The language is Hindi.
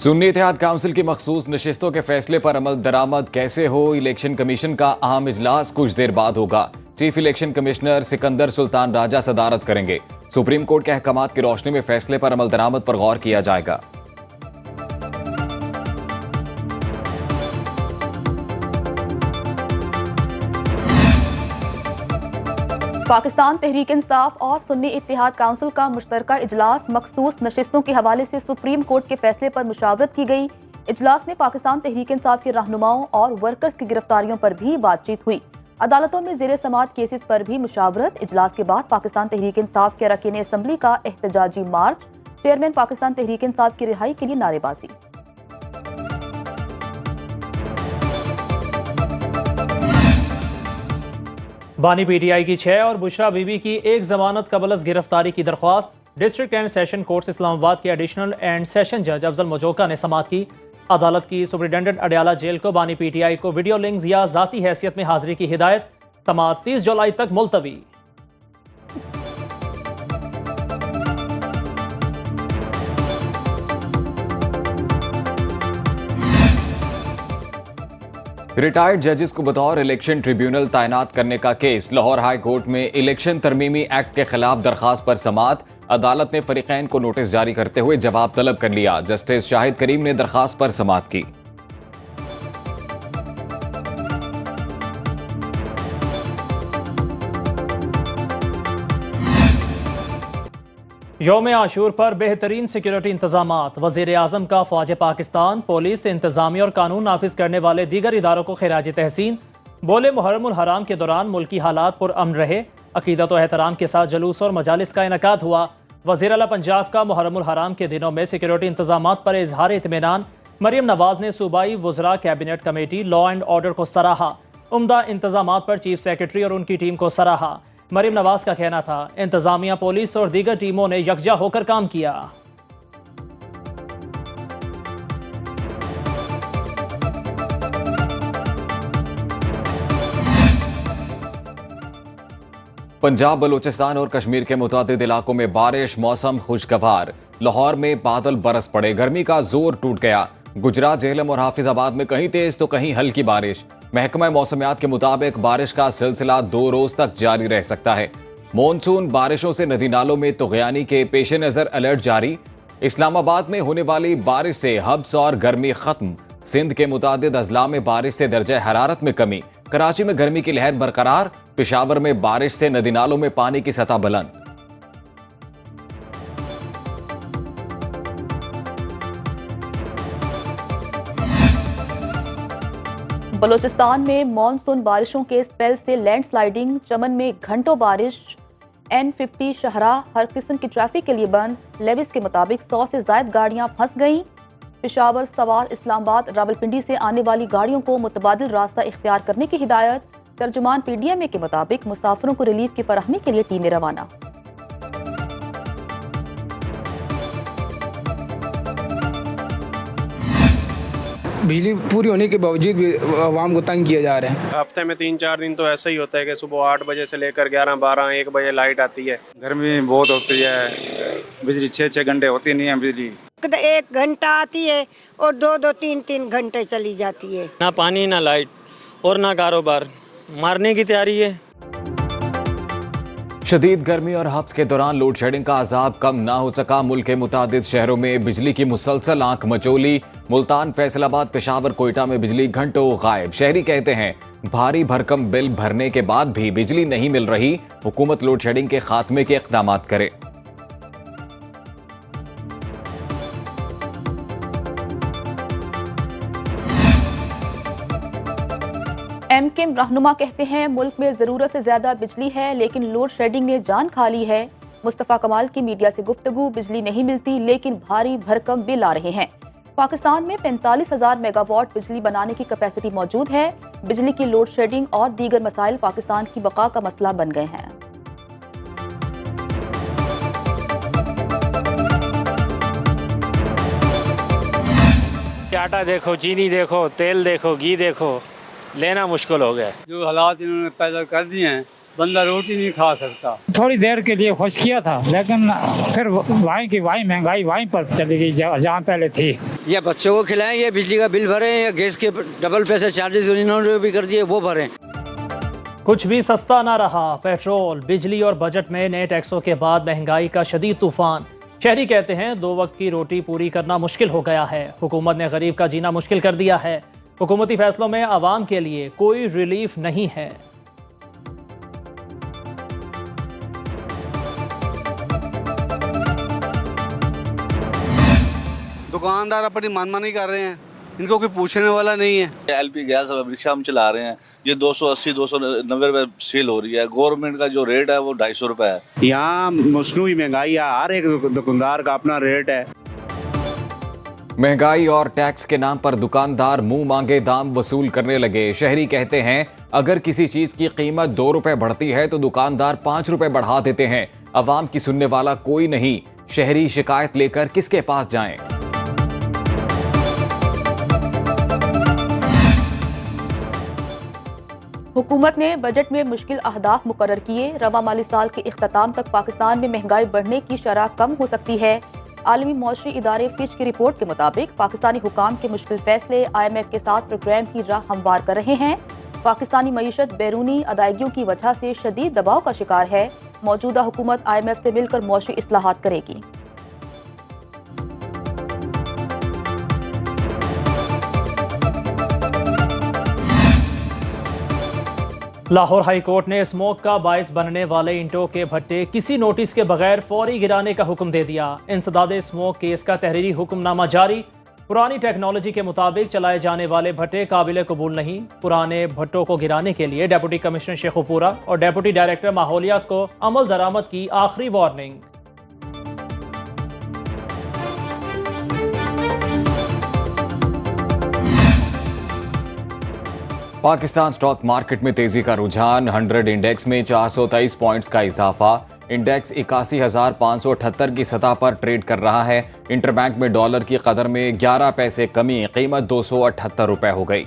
सुन्नी इत्तेहाद काउंसिल की मखसूस नशिस्तों के फैसले पर अमल दरामद कैसे हो, इलेक्शन कमीशन का अहम इजलास कुछ देर बाद होगा। Chief election commissioner Sikandar Sultan Raja सदारत करेंगे। सुप्रीम कोर्ट के अहकामात की रोशनी में फैसले पर अमल दरामद पर गौर किया जाएगा। पाकिस्तान तहरीक इंसाफ और सुन्नी इत्तेहाद काउंसिल का मुश्तरका इजलास मखसूस नशिस्तों के हवाले से सुप्रीम कोर्ट के फैसले पर मुशावरत की गई। इजलास में पाकिस्तान तहरीक इंसाफ के रहनुमाओं और वर्कर्स की गिरफ्तारियों पर भी बातचीत हुई। अदालतों में ज़ेरे समाअत केसेस पर भी मुशावरत। इजलास के बाद पाकिस्तान तहरीक इंसाफ के अरकान असम्बली का एहतजाजी मार्च। चेयरमैन पाकिस्तान तहरीक इंसाफ की रिहाई के लिए नारेबाजी। बानी पीटीआई की 6 और बुशरा बीबी की एक जमानत कबलस गिरफ्तारी की दरख्वास्त district and session court Islamabad के एडिशनल एंड सेशन जज अफजल मजोका ने समाअत की। अदालत की सुप्रिटेंडेंट अडयाला जेल को बानी पीटीआई को वीडियो लिंक्स या जाती हैसियत में हाजिरी की हिदायत। समाअत 30 जुलाई तक मुलतवी। रिटायर्ड जजेस को बतौर इलेक्शन ट्रिब्यूनल तैनात करने का केस। लाहौर हाई कोर्ट में इलेक्शन तरमीमी एक्ट के खिलाफ दरखास्त पर समाअत। अदालत ने फरीकैन को नोटिस जारी करते हुए जवाब तलब कर लिया। जस्टिस शाहिद करीम ने दरखास्त पर समाअत की। यौम आशूर पर बेहतरीन सिक्योरिटी इंतजामात। वज़ीर आज़म का फ़ौज पाकिस्तान, पुलिस, इंतजामिया और कानून नाफिज करने वाले दीगर इदारों को खिराज तहसीन। बोले मुहर्रमुल हराम के दौरान मुल्की हालात पुरअमन रहे। अकीदत और एहतराम के साथ जलूस और मजालिस का इनकाद हुआ। वज़ीर आला पंजाब का मुहर्रमुल हराम के दिनों में सिक्योरिटी इंतजामात पर इजहार इत्मीनान। मरियम नवाज ने सूबाई वज़रा cabinet committee law and order को सराहा। उम्दा इंतजामात पर चीफ सेक्रेटरी और उनकी टीम को सराहा। मरियम नवाज का कहना था, इंतजामिया, पुलिस और दीगर टीमों ने यकजा होकर काम किया। पंजाब, बलूचिस्तान और कश्मीर के मुतादिद इलाकों में बारिश, मौसम खुशगवार। लाहौर में बादल बरस पड़े, गर्मी का जोर टूट गया। गुजरात, झेलम और हाफिजाबाद में कहीं तेज तो कहीं हल्की बारिश। महकमा मौसमियात के मुताबिक बारिश का सिलसिला 2 रोज तक जारी रह सकता है। मॉनसून बारिशों से नदी नालों में तुग़यानी के पेश नजर अलर्ट जारी। इस्लामाबाद में होने वाली बारिश से हब्स और गर्मी खत्म। सिंध के मुतादिद अजला में बारिश से दर्जा हरारत में कमी। कराची में गर्मी की लहर बरकरार। पेशावर में बारिश से नदी नालों में पानी की सतह बुलंद। बलूचिस्तान में मानसून बारिशों के स्पेल से लैंडस्लाइडिंग। चमन में घंटों बारिश। N50 शहरा हर किस्म की ट्रैफिक के लिए बंद। लेविस के मुताबिक 100 से ज्यादा गाड़ियां फंस गईं। पेशावर, सवार, इस्लामाबाद, रावलपिंडी से आने वाली गाड़ियों को मुतबादिल रास्ता इख्तियार करने की हिदायत। तर्जुमान PDMA के मुताबिक मुसाफिरों को रिलीफ की फराहमी के लिए टीमें रवाना। बिजली पूरी होने के बावजूद भी आवाम को तंग किया जा रहा है। हफ्ते में 3-4 दिन तो ऐसा ही होता है कि सुबह 8 बजे से लेकर 11, 12, 1 बजे लाइट आती है। गर्मी बहुत होती है, बिजली 6-6 घंटे होती नहीं है बिजली। 1 घंटा आती है और 2-2, 3-3 घंटे चली जाती है। ना पानी, ना लाइट और ना कारोबार। मारने की तैयारी है। शदीद गर्मी और हब्स के दौरान लोड शेडिंग का अजाब कम ना हो सका। मुल्क के मुतादिद शहरों में बिजली की मुसलसल आंख मचोली। मुल्तान, फैसलाबाद, पेशावर, कोयटा में बिजली घंटों गायब। शहरी कहते हैं भारी भरकम बिल भरने के बाद भी बिजली नहीं मिल रही। हुकूमत लोड शेडिंग के खात्मे के इक़दामात करे। MK रहनुमा कहते हैं मुल्क में जरूरत से ज्यादा बिजली है लेकिन लोड शेडिंग ने जान खा ली है। मुस्तफा कमाल की मीडिया से गुफ्तगू। बिजली नहीं मिलती लेकिन भारी भरकम बिल आ रहे हैं। पाकिस्तान में 45,000 मेगावाट बिजली बनाने की कैपेसिटी मौजूद है। बिजली की लोड शेडिंग और दीगर मसाइल पाकिस्तान की बका का मसला बन गए हैं। आटा देखो, चीनी देखो, तेल देखो, घी देखो, लेना मुश्किल हो गया। जो हालात इन्होंने पैदा कर दिए हैं बंदा रोटी नहीं खा सकता। थोड़ी देर के लिए खुश किया था, लेकिन फिर वहीं की वहीं महंगाई वहीं पर चली गई जहाँ पहले थी। ये बच्चों को खिलाएं, ये बिजली का बिल भरें, या गैस के डबल पैसे चार्जेस इन्होंने भी कर दिए वो भरें। कुछ भी सस्ता ना रहा। पेट्रोल, बिजली और बजट में नए टैक्सों के बाद महंगाई का शदीद तूफान। शहरी कहते हैं 2 वक्त की रोटी पूरी करना मुश्किल हो गया है। हुकूमत ने गरीब का जीना मुश्किल कर दिया है। हुकूमती फैसलों में आवाम के लिए कोई रिलीफ नहीं है। दुकानदार अपनी मनमानी कर रहे हैं, इनको कोई पूछने वाला नहीं है। एलपी गैस रिक्शा हम चला रहे हैं, ये 280-290 रुपए सेल हो रही है। गवर्नमेंट का जो रेट है वो 250 रुपए है। यहाँ मसनूई महंगाई है, हर एक दुकानदार का अपना रेट है। महंगाई और टैक्स के नाम पर दुकानदार मुंह मांगे दाम वसूल करने लगे। शहरी कहते हैं अगर किसी चीज की कीमत 2 रुपए बढ़ती है तो दुकानदार 5 रुपए बढ़ा देते हैं। अवाम की सुनने वाला कोई नहीं। शहरी शिकायत लेकर किसके पास जाएं? हुकूमत ने बजट में मुश्किल अहदाफ मुकर्रर किए। रवा माली साल के इख्तिताम तक पाकिस्तान में महंगाई बढ़ने की शरह कम हो सकती है। आलमी मौशरी इदारे फिच की रिपोर्ट के मुताबिक पाकिस्तानी हुकाम के मुश्किल फैसले IMF के साथ प्रोग्राम की राह हमवार कर रहे हैं। पाकिस्तानी मईशत बैरूनी अदायगियों की वजह से शदीद दबाव का शिकार है। मौजूदा हुकूमत IMF से मिलकर मौशरी इस्लाहात करेगी। लाहौर हाई कोर्ट ने स्मोक का बायस बनने वाले ईंटों के भट्टे किसी नोटिस के बगैर फौरी गिराने का हुक्म दे दिया। इंसदाद स्मोक केस का तहरीरी हुक्मनामा जारी। पुरानी टेक्नोलॉजी के मुताबिक चलाए जाने वाले भट्टे काबिल कबूल नहीं। पुराने भट्टों को गिराने के लिए डेप्यूटी कमिश्नर शेखुपुरा और डेप्यूटी डायरेक्टर माहौलियात को अमल दरामद की आखिरी वार्निंग। पाकिस्तान स्टॉक मार्केट में तेजी का रुझान। 100 इंडेक्स में 423 पॉइंट्स का इजाफा। इंडेक्स 81,578 की सतह पर ट्रेड कर रहा है। इंटरबैंक में डॉलर की कदर में 11 पैसे कमी, कीमत 278 रुपए हो गई।